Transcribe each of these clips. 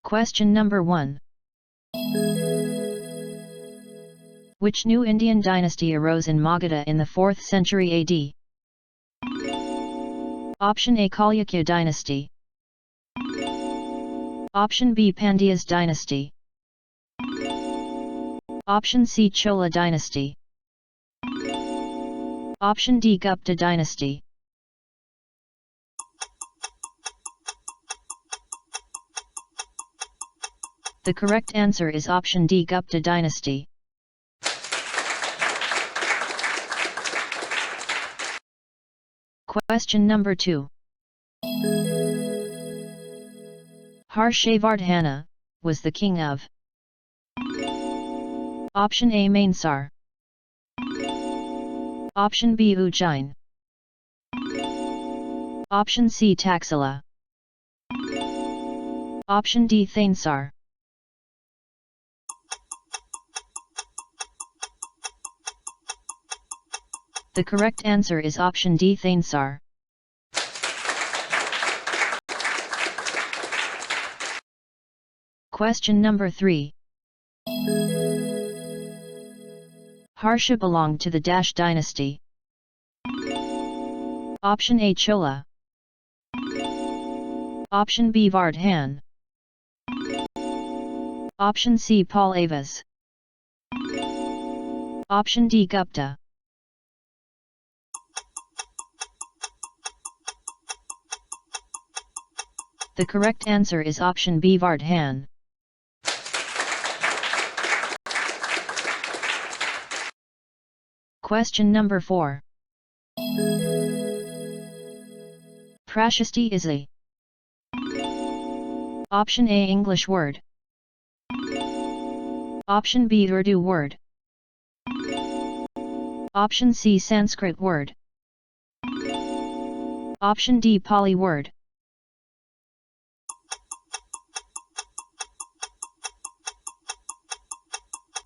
Question number 1. Which new Indian dynasty arose in Magadha in the 4th century AD? Option A, Chalukya dynasty. Option B, Pandya's dynasty. Option C, Chola dynasty. Option D, Gupta dynasty. The correct answer is option D, Gupta dynasty. Question number 2. Harshavardhana was the king of. Option A, Mainsar. Option B, Ujjain. Option C, Taxila. Option D, Thainsar. The correct answer is option D, Thainsar. Question number 3. Harsha belonged to the Dash dynasty. Option A, Chola. Option B, Vardhan. Option C, Pallavas. Option D, Gupta. The correct answer is option B, Vardhan. Question number 4. Prashasti Izzy. Option A, English word. Option B, Urdu word. Option C, Sanskrit word. Option D, Pali word.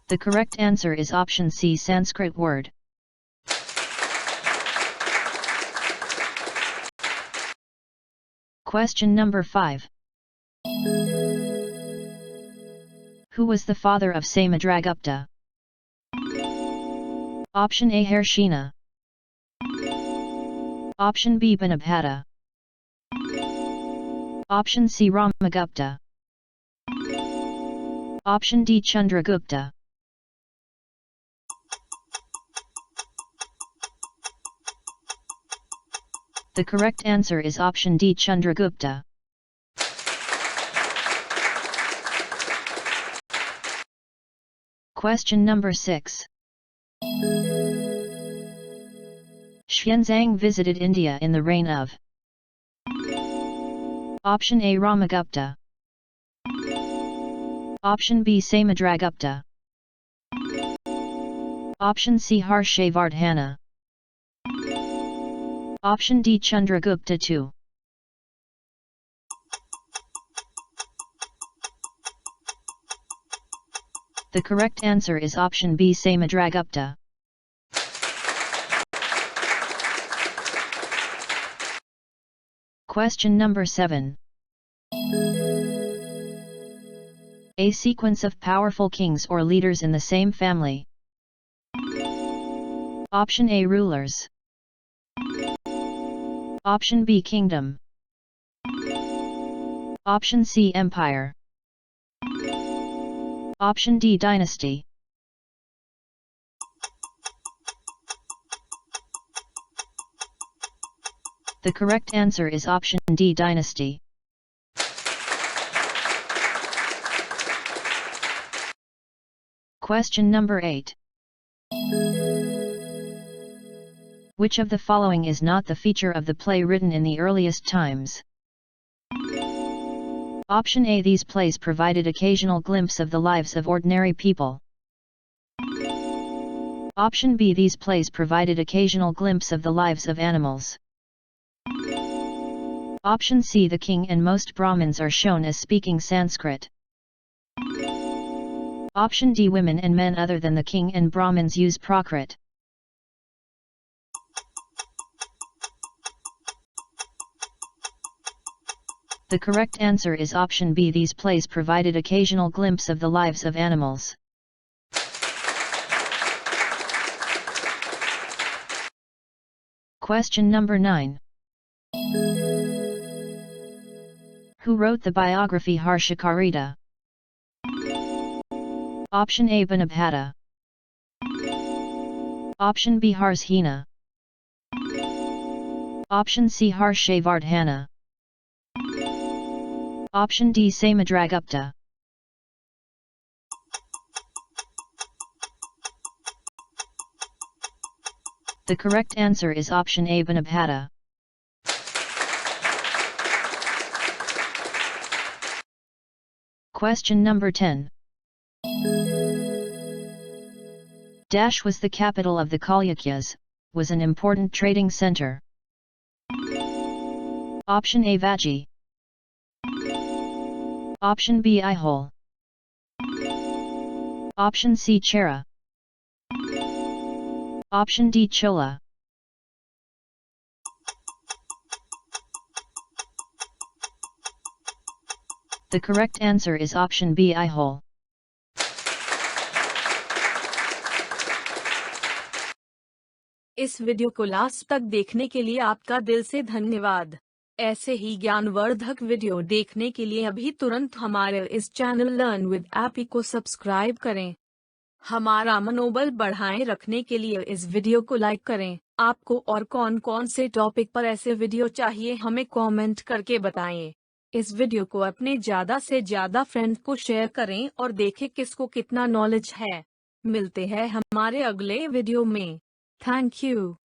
The correct answer is option C, Sanskrit word. Question number 5. Who was the father of Samudragupta? Option A, Harshina. Option B, Banabhata. Option C, Ramagupta. Option D, Chandragupta. The correct answer is option D, Chandragupta. Question number 6. Xuanzang visited India in the reign of. Option A, Ramagupta. Option B, Samudragupta. Option C, Harshavardhana. Option D, Chandragupta II. The correct answer is option B, Samudragupta. Question number 7. A sequence of powerful kings or leaders in the same family. Option A, rulers. Option B, kingdom. Option C, empire. Option D, dynasty. The correct answer is option D, dynasty. Question number 8. Which of the following is not the feature of the play written in the earliest times? Option A, these plays provided occasional glimpse of the lives of ordinary people. Option B, these plays provided occasional glimpse of the lives of animals. Option C, the king and most Brahmins are shown as speaking Sanskrit. Option D, women and men other than the king and Brahmins use Prakrit. The correct answer is option B. These plays provided occasional glimpse of the lives of animals. Question number 9. Who wrote the biography Harsha? Option A. Banabhatta. Option B. Harsha. Option C. Harshavardhana. Option D. Samudragupta. The correct answer is option A. Banabhatta. Question number 10. Dash was the capital of the Chalukyas, was an important trading center. Option A. Vaji. Option B. Aihole. Option C. Chera. Option D. Chola. The correct answer is option B. Aihole. इस video को last तक देखने के लिए आपका दिल से धन्यवाद। ऐसे ही ज्ञानवर्धक वीडियो देखने के लिए अभी तुरंत हमारे इस चैनल लर्न विद ऐप को सब्सक्राइब करें। हमारा मनोबल बढ़ाए रखने के लिए इस वीडियो को लाइक करें। आपको और कौन कौन से टॉपिक पर ऐसे वीडियो चाहिए हमें कमेंट करके बताएं। इस वीडियो को अपने ज़्यादा से ज़्यादा फ्रेंड को शेयर करें और देखें किसको कितना नॉलेज है। मिलते हैं हमारे अगले वीडियो में। Thank you.